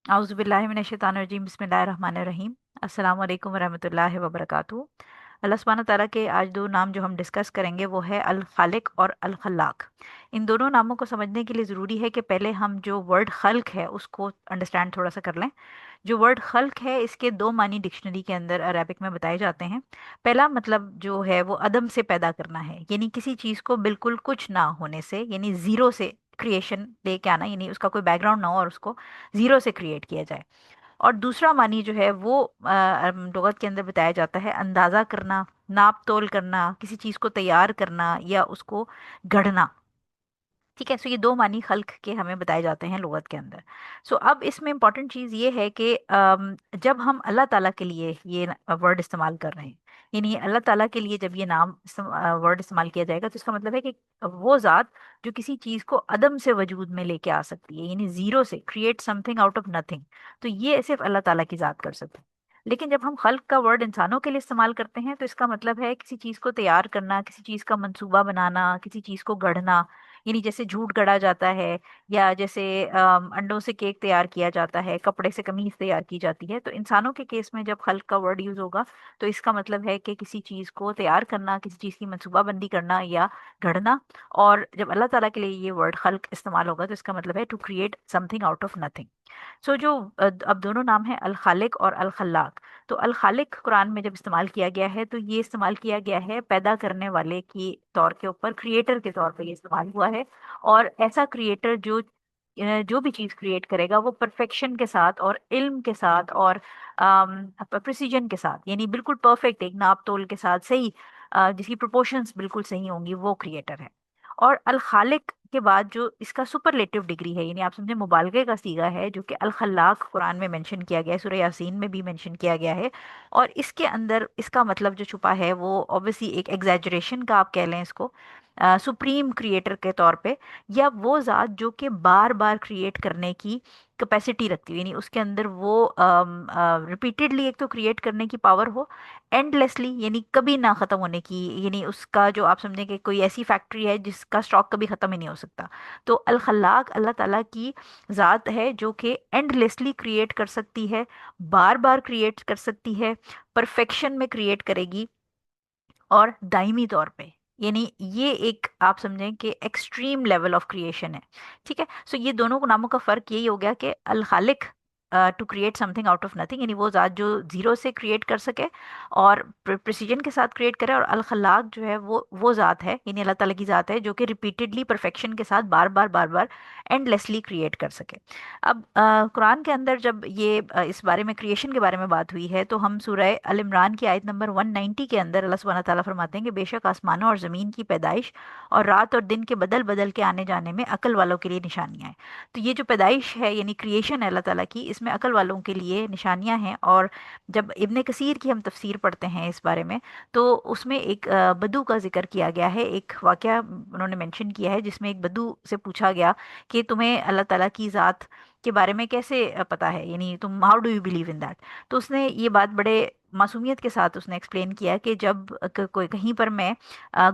आउज़ुबिल्लाहि मिनश्शैतानिर्रजीम बिस्मिल्लाहिर्रहमानिर्रहीम। अस्सलाम वालेकुम वरहमतुल्लाहि वबरकातुहू। अल्लाह सुब्हानहू तआला के आज दो नाम जो हम डिस्कस करेंगे वो है अल खालिक और अल खल्लाक। इन दोनों नामों को समझने के लिए ज़रूरी है कि पहले हम जो वर्ड खल्क है उसको अंडरस्टैंड थोड़ा सा कर लें। जो वर्ड खल्क है इसके दो मानी डिक्शनरी के अंदर अरबिक में बताए जाते हैं। पहला मतलब जो है वो अदम से पैदा करना है, यानी किसी चीज़ को बिल्कुल कुछ ना होने से, यानी ज़ीरो से क्रिएशन लेके आना, यानी उसका कोई बैकग्राउंड ना हो और उसको ज़ीरो से क्रिएट किया जाए। और दूसरा मानी जो है वो लुगत के अंदर बताया जाता है अंदाज़ा करना, नाप तोल करना, किसी चीज़ को तैयार करना या उसको गढ़ना। ठीक है, सो ये दो मानी खल्क के हमें बताए जाते हैं लुगत के अंदर। सो अब इसमें इंपॉर्टेंट चीज़ ये है कि जब हम अल्लाह ताला के लिए ये वर्ड इस्तेमाल कर रहे हैं, यानी अल्लाह ताला के लिए जब ये नाम वर्ड इस्तेमाल किया जाएगा तो इसका मतलब है कि वो ज़ात जो किसी चीज़ को अदम से वजूद में लेके आ सकती है, यानी ज़ीरो से create something out of nothing, तो ये सिर्फ अल्लाह ताला की ज़ात कर सकती है। लेकिन जब हम खल्क का वर्ड इंसानों के लिए इस्तेमाल करते हैं तो इसका मतलब है किसी चीज़ को तैयार करना, किसी चीज़ का मंसूबा बनाना, किसी चीज़ को गढ़ना, यानी जैसे झूठ गढ़ा जाता है, या जैसे अंडों से केक तैयार किया जाता है, कपड़े से कमीज तैयार की जाती है। तो इंसानों के केस में जब खल्क का वर्ड यूज होगा तो इसका मतलब है कि किसी चीज को तैयार करना, किसी चीज की मंसूबाबंदी करना या गढ़ना। और जब अल्लाह ताला के लिए ये वर्ड खल्क इस्तेमाल होगा तो इसका मतलब है to create something out of nothing. So जो अब दोनों नाम है अल खालिक और अल खल्लाक। तो अल खालिक कुरान में जब इस्तेमाल किया गया है तो ये इस्तेमाल किया गया है पैदा करने वाले की तौर के ऊपर, क्रिएटर के तौर पे ये इस्तेमाल हुआ है। और ऐसा क्रिएटर जो भी चीज क्रिएट करेगा वो परफेक्शन के साथ और इल्म के साथ और प्रिसीजन के साथ, यानी बिल्कुल परफेक्ट एक नाप तोल के साथ सही, जिसकी प्रोपोर्शंस बिल्कुल सही होंगी, वो क्रिएटर है। और अल खालिक के बाद जो इसका सुपरलेटिव डिग्री है, यानी आप समझे मुबालगे का सीगा है, जो कि अल खल्लाक कुरान में मेंशन किया गया है, सूरह यासीन में भी मेंशन किया गया है। और इसके अंदर इसका मतलब जो छुपा है वो ऑब्वियसली एक एग्जैजरेशन का आप कह लें इसको, सुप्रीम क्रिएटर के तौर पे, या वो ज़ात जो कि बार बार क्रिएट करने की कैपेसिटी रखती है, यानी उसके अंदर वो रिपीटेडली एक तो क्रिएट करने की पावर हो, एंडलेसली यानी कभी ना ख़त्म होने की, यानी उसका जो आप समझें कि कोई ऐसी फैक्ट्री है जिसका स्टॉक कभी ख़त्म ही नहीं हो सकता। तो अल खल्लाक अल्लाह ताला की ज़ात है जो कि एंडलेसली क्रिएट कर सकती है, बार बार क्रिएट कर सकती है, परफेक्शन में क्रिएट करेगी और दायमी तौर पे, यानी ये एक आप समझें कि एक्सट्रीम लेवल ऑफ क्रिएशन है। ठीक है, सो ये दोनों नामों का फर्क यही हो गया कि अल खालिक to create something out of nothing, यानी वो ज़ात जो जीरो से क्रिएट कर सके और प्रिसीजन के साथ क्रिएट करे, और अल खल्लाक जो है वो ज़ात है, यानी अल्लाह ताला की ज़ात है जो कि रिपीटेडली परफेक्शन के साथ बार बार एंडलेसली क्रिएट कर सके। अब कुरान के अंदर जब ये इस बारे में क्रिएशन के बारे में बात हुई है तो हम सूरह अल इमरान की आयत नंबर 190 के अंदर अल्लाह सुब्हानहू तआला फरमाते हैं कि बेशक आसमानों और ज़मीन की पैदाइश और रात और दिन के बदल बदल के आने जाने में अकल वालों के लिए निशानियां हैं। तो ये जो पैदाइश है यानी क्रिएशन है अल्लाह ताला की, इसमें अकल वालों के लिए निशानियां हैं। और जब इब्ने कसीर की हम तफसीर पढ़ते हैं इस बारे में तो उसमें एक बदू का जिक्र किया गया है, एक वाक़या उन्होंने मेंशन किया है जिसमें एक बदू से पूछा गया कि तुम्हें अल्लाह ताला की ज़ात के बारे में कैसे पता है, यानी तुम how do you believe in that. तो उसने ये बात बड़े मासूमियत के साथ उसने एक्सप्लेन किया कि जब कोई कहीं पर मैं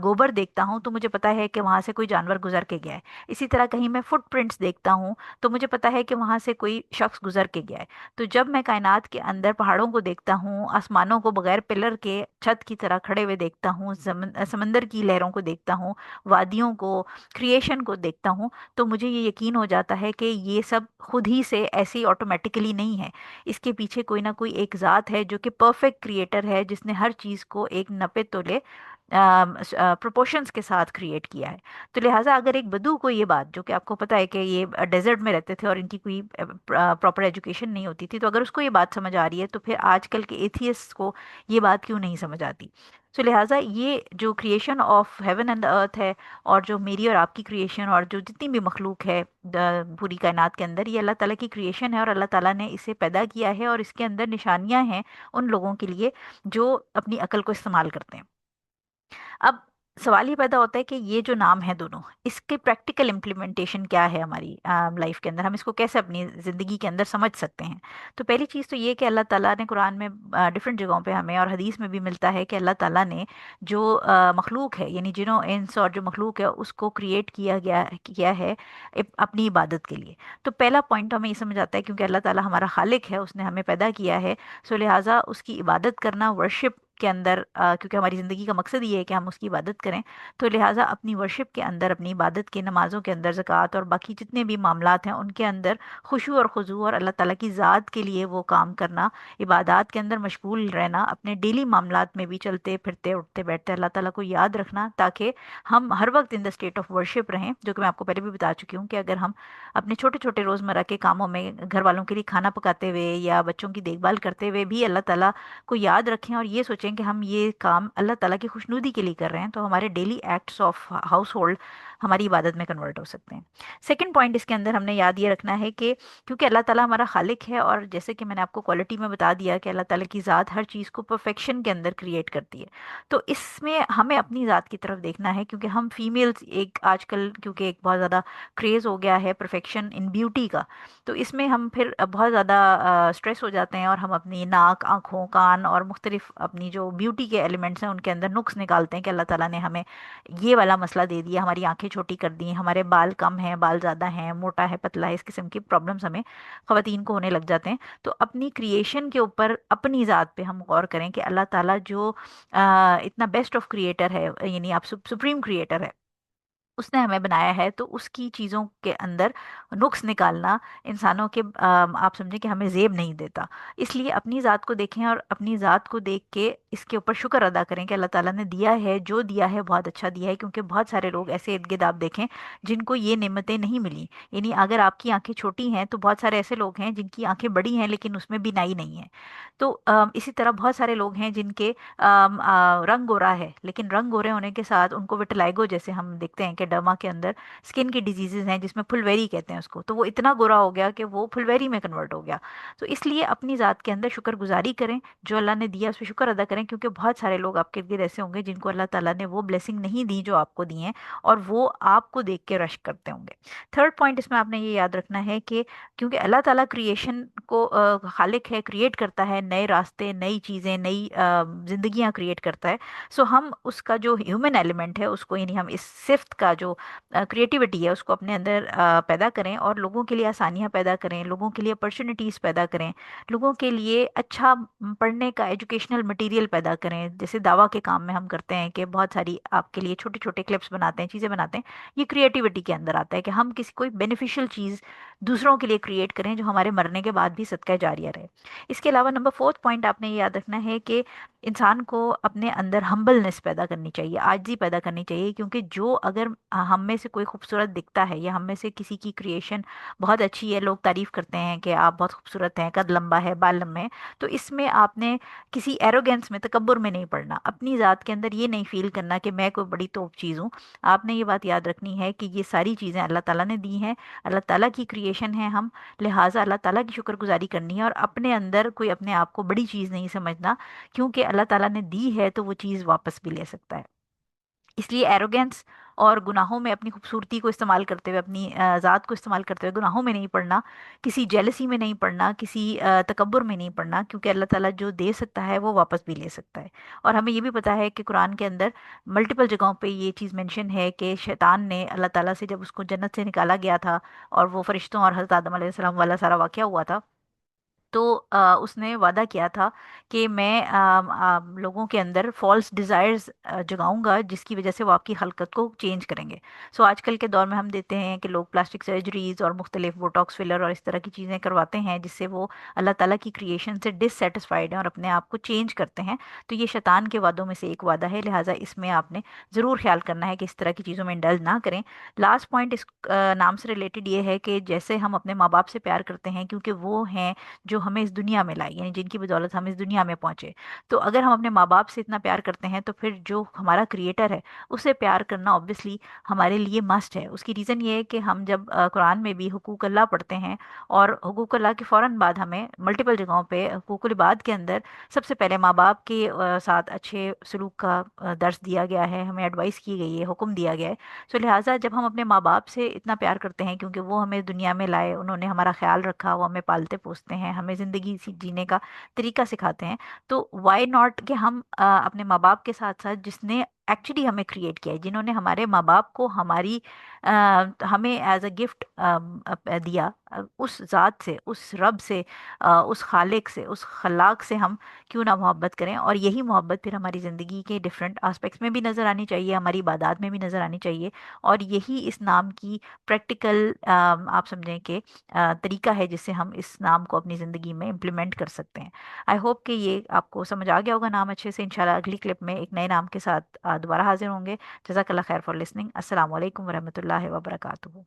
गोबर देखता हूँ तो मुझे पता है कि वहाँ से कोई जानवर गुजर के गया है। इसी तरह कहीं मैं फुटप्रिंट्स देखता हूँ तो मुझे पता है कि वहाँ से कोई शख्स गुजर के गया है। तो जब मैं कायनात के अंदर पहाड़ों को देखता हूँ, आसमानों को बगैर पिलर के छत की तरह खड़े हुए देखता हूँ, समंदर की लहरों को देखता हूँ, वादियों को, क्रिएशन को देखता हूँ, तो मुझे ये यकीन हो जाता है कि ये सब खुद ही से ऐसे ही ऑटोमेटिकली नहीं है। इसके पीछे कोई ना कोई एक ज़ात है जो कि परफेक्ट क्रिएटर है, जिसने हर चीज़ को एक नपे तोले प्रोपोर्शंस के साथ क्रिएट किया है। तो लिहाजा अगर एक बदू को ये बात, जो कि आपको पता है कि ये डेजर्ट में रहते थे और इनकी कोई प्रॉपर एजुकेशन नहीं होती थी, तो अगर उसको ये बात समझ आ रही है तो फिर आजकल के एथियस्ट को ये बात क्यों नहीं समझ आती। सो लिहाजा ये जो creation of heaven and earth है, और जो मेरी और आपकी क्रिएशन और जो जितनी भी मखलूक है पूरी कायनात के अंदर, ये अल्लाह ताला की क्रिएशन है और अल्लाह ताला ने इसे पैदा किया है, और इसके अंदर निशानियां हैं उन लोगों के लिए जो अपनी अकल को इस्तेमाल करते हैं। अब सवाल ये पैदा होता है कि ये जो नाम है दोनों, इसके प्रैक्टिकल इम्प्लीमेंटेशन क्या है हमारी लाइफ के अंदर, हम इसको कैसे अपनी ज़िंदगी के अंदर समझ सकते हैं। तो पहली चीज़ तो ये कि अल्लाह ताला ने कुरान में डिफरेंट जगहों पे हमें, और हदीस में भी मिलता है कि अल्लाह ताला ने जो मखलूक है, यानी जिनों इंस और जो मखलूक है उसको क्रिएट किया है अपनी इबादत के लिए। तो पहला पॉइंट तो हमें ये समझ आता है, क्योंकि अल्लाह ताला हमारा खालिक है, उसने हमें पैदा किया है, सो लिहाजा उसकी इबादत करना, वर्शिप के अंदर, क्योंकि हमारी ज़िंदगी का मकसद ये है कि हम उसकी इबादत करें, तो लिहाजा अपनी वर्शिप के अंदर, अपनी इबादत के, नमाज़ों के अंदर, ज़कात और बाकी जितने भी मामलात हैं उनके अंदर खुशू और खुजू और अल्लाह ताला की ज़ात के लिए वो काम करना, इबादत के अंदर मशगूल रहना, अपने डेली मामलात में भी चलते फिरते उठते बैठते अल्लाह ताला को याद रखना, ताकि हम हर वक्त in the state of worship रहें। जो कि मैं आपको पहले भी बता चुकी हूँ कि अगर हम अपने छोटे छोटे रोज़मर्रा के कामों में, घर वालों के लिए खाना पकाते हुए या बच्चों की देखभाल करते हुए भी अल्लाह ताला को याद रखें और ये सोचें कि हम ये काम अल्लाह ताला की खुशनुदी के लिए कर रहे हैं, तो हमारे daily acts of house hold हमारी इबादत में कन्वर्ट हो सकते हैं। सेकंड पॉइंट इसके अंदर हमने याद ये रखना है कि क्योंकि अल्लाह ताला हमारा खालिक है, और जैसे कि मैंने आपको क्वालिटी में बता दिया कि अल्लाह ताला की ज़ात हर चीज़ को परफेक्शन के अंदर क्रिएट करती है, तो इसमें हमें अपनी ज़ात की तरफ देखना है। क्योंकि हम फीमेल्स एक आजकल, क्योंकि एक बहुत ज़्यादा क्रेज़ हो गया है परफेक्शन इन ब्यूटी का, तो इसमें हम फिर बहुत ज़्यादा स्ट्रेस हो जाते हैं और हम अपनी नाक, आँखों, कान और मुख्तलिफ अपनी जो ब्यूटी के एलिमेंट्स हैं उनके अंदर नुक्स निकालते हैं कि अल्लाह ताला ने हमें ये वाला मसला दे दिया, हमारी आंखें छोटी कर दी, हमारे बाल कम हैं, बाल ज़्यादा हैं, मोटा है, पतला है, इस किस्म की प्रॉब्लम्स हमें ख़वातीन को होने लग जाते हैं। तो अपनी क्रिएशन के ऊपर, अपनी ज़ात पे हम गौर करें कि अल्लाह ताला जो इतना बेस्ट ऑफ क्रिएटर है, यानी आप सुप्रीम क्रिएटर है, उसने हमें बनाया है, तो उसकी चीज़ों के अंदर नुक्स निकालना इंसानों के, आप समझें कि हमें जेब नहीं देता। इसलिए अपनी ज़ात को देखें और अपनी ज़ात को देख के इसके ऊपर शुक्र अदा करें कि अल्लाह ताला ने दिया है, जो दिया है बहुत अच्छा दिया है। क्योंकि बहुत सारे लोग ऐसे इर्द गिर्द आप देखें जिनको ये नेमतें नहीं मिली, यानी अगर आपकी आंखें छोटी हैं तो बहुत सारे ऐसे लोग हैं जिनकी आंखें बड़ी हैं लेकिन उसमें बिनाई नहीं है। तो इसी तरह बहुत सारे लोग हैं जिनके रंग गोरा है, लेकिन रंग गोरे होने के साथ उनको विटलाइगो, जैसे हम देखते हैं कि डर्मा के अंदर स्किन की डिजीजेज हैं जिसमें फुलवेरी कहते हैं उसको, तो वो इतना गोरा हो गया कि वो फुलवेरी में कन्वर्ट हो गया। तो इसलिए अपनी ज़ात के अंदर शुक्रगुजारी करें, जो अल्लाह ने दिया उस पर शुक्र अदा करें, क्योंकि बहुत सारे लोग आपके इर्द गिर्द ऐसे होंगे जिनको अल्लाह ताला ने वो ब्लेसिंग नहीं दी जो आपको दी हैं, और वो आपको देख के रश करते होंगे। थर्ड पॉइंट इसमें आपने ये याद रखना है कि क्योंकि अल्लाह ताला क्रिएशन को खालिक है, क्रिएट करता है नए रास्ते, नई चीज़ें, नई जिंदगियां क्रिएट करता है। सो हम उसका जो ह्यूमन एलिमेंट है उसको, यानी हम इस सिफ्त का जो क्रिएटिविटी है उसको अपने अंदर पैदा करें, और लोगों के लिए आसानियां पैदा करें, लोगों के लिए अपॉर्चुनिटीज़ पैदा करें, लोगों के लिए अच्छा पढ़ने का एजुकेशनल मटेरियल पैदा करें। जैसे दावा के काम में हम करते हैं कि बहुत सारी आपके लिए छोटे छोटे क्लिप्स बनाते हैं, चीज़ें बनाते हैं, ये क्रिएटिविटी के अंदर आता है कि हम किसी कोई बेनिफिशियल चीज़ दूसरों के लिए क्रिएट करें जो हमारे मरने के बाद भी सदका जारिया रहे। इसके अलावा नंबर फोर्थ पॉइंट आपने ये याद रखना है कि इंसान को अपने अंदर हम्बलनेस पैदा करनी चाहिए, आजिज़ी पैदा करनी चाहिए। क्योंकि जो अगर हम में से कोई खूबसूरत दिखता है या हम में से किसी की क्रिएशन बहुत अच्छी है, लोग तारीफ करते हैं कि आप बहुत खूबसूरत हैं, कद लंबा है, बाल लंबे हैं, तो इसमें आपने किसी एरोगेंस में, तकब्बुर में नहीं पड़ना, अपनी ज़ात के अंदर ये नहीं फील करना कि मैं कोई बड़ी तोप चीज़ हूँ। आपने ये बात याद रखनी है कि ये सारी चीज़ें अल्लाह ताला ने दी हैं, अल्लाह ताला की क्रिएशन है हम, लिहाजा अल्लाह ताला की शुक्रगुजारी करनी है, और अपने अंदर कोई अपने आप को बड़ी चीज़ नहीं समझना, क्योंकि अल्लाह ताला ने दी है तो वो चीज़ वापस भी ले सकता है। इसलिए एरोगेंस और गुनाहों में, अपनी खूबसूरती को इस्तेमाल करते हुए, अपनी ज़ात को इस्तेमाल करते हुए गुनाहों में नहीं पड़ना, किसी जेलसी में नहीं पड़ना, किसी तकब्बुर में नहीं पड़ना, क्योंकि अल्लाह ताला जो दे सकता है वो वापस भी ले सकता है। और हमें ये भी पता है कि कुरान के अंदर मल्टीपल जगहों पे ये चीज़ मेंशन है कि शैतान ने अल्लाह ताला से, जब उसको जन्नत से निकाला गया था और वो फरिश्तों और हज़रत आदम अलैहिस्सलाम वाला सारा वाक़या हुआ था, तो उसने वादा किया था कि मैं लोगों के अंदर फॉल्स डिज़ायर्स जगाऊंगा, जिसकी वजह से वो आपकी हरकत को चेंज करेंगे। सो आजकल के दौर में हम देते हैं कि लोग प्लास्टिक सर्जरीज और मुख्तलिफ बोटॉक्स फिलर और इस तरह की चीज़ें करवाते हैं, जिससे वो अल्लाह ताला की क्रिएशन से डिससेटिस्फाइड हैं और अपने आप को चेंज करते हैं। तो ये शैतान के वादों में से एक वादा है, लिहाजा इसमें आपने ज़रूर ख्याल करना है कि इस तरह की चीज़ों में इंडल्ज ना करें। लास्ट पॉइंट इस नाम से रिलेटेड ये है कि जैसे हम अपने माँ बाप से प्यार करते हैं, क्योंकि वो हैं जो हमें इस दुनिया में लाई, यानी जिनकी बदौलत हम इस दुनिया में पहुंचे। तो अगर हम अपने माँ बाप से इतना प्यार करते हैं तो फिर जो हमारा क्रिएटर है उसे प्यार करना ऑब्वियसली हमारे लिए मस्ट है। उसकी रीज़न ये है कि हम जब कुरान में भी हुकूक अल्लाह पढ़ते हैं, और हुकूक अल्लाह के फ़ौरन बाद हमें मल्टीपल जगहों पे हुकूकुल इबाद के अंदर सबसे पहले माँ बाप के साथ अच्छे सलूक का दर्स दिया गया है, हमें एडवाइस की गई है, हुक्म दिया गया है। सो लिहाजा जब हम अपने माँ बाप से इतना प्यार करते हैं, क्योंकि वो हमें दुनिया में लाए, उन्होंने हमारा ख्याल रखा, वो हमें पालते पोसते हैं, हमें ज़िंदगी जीने का तरीका सिखाते हैं, तो वाई नॉट कि हम अपने माँ बाप के साथ साथ जिसने एक्चुअली हमें क्रिएट किया है, जिन्होंने हमारे माँ बाप को हमें एज अ गिफ्ट दिया, उस ज़ात से, उस रब से, उस खालिक से, उस खल्लाक से हम क्यों ना मोहब्बत करें। और यही मोहब्बत फिर हमारी ज़िंदगी के डिफरेंट एस्पेक्ट्स में भी नज़र आनी चाहिए, हमारी इबादत में भी नज़र आनी चाहिए। और यही इस नाम की प्रैक्टिकल आप समझें कि तरीका है जिससे हम इस नाम को अपनी ज़िंदगी में इम्प्लीमेंट कर सकते हैं। आई होप कि ये आपको समझ आ गया होगा नाम अच्छे से। इंशाल्लाह अगली क्लिप में एक नए नाम के साथ दोबारा हाजिर होंगे। जज़ाकल्लाह खैर फॉर लिसनिंग। अस्सलाम वालेकुम वरहमतुल्लाहि वबरकातुहू।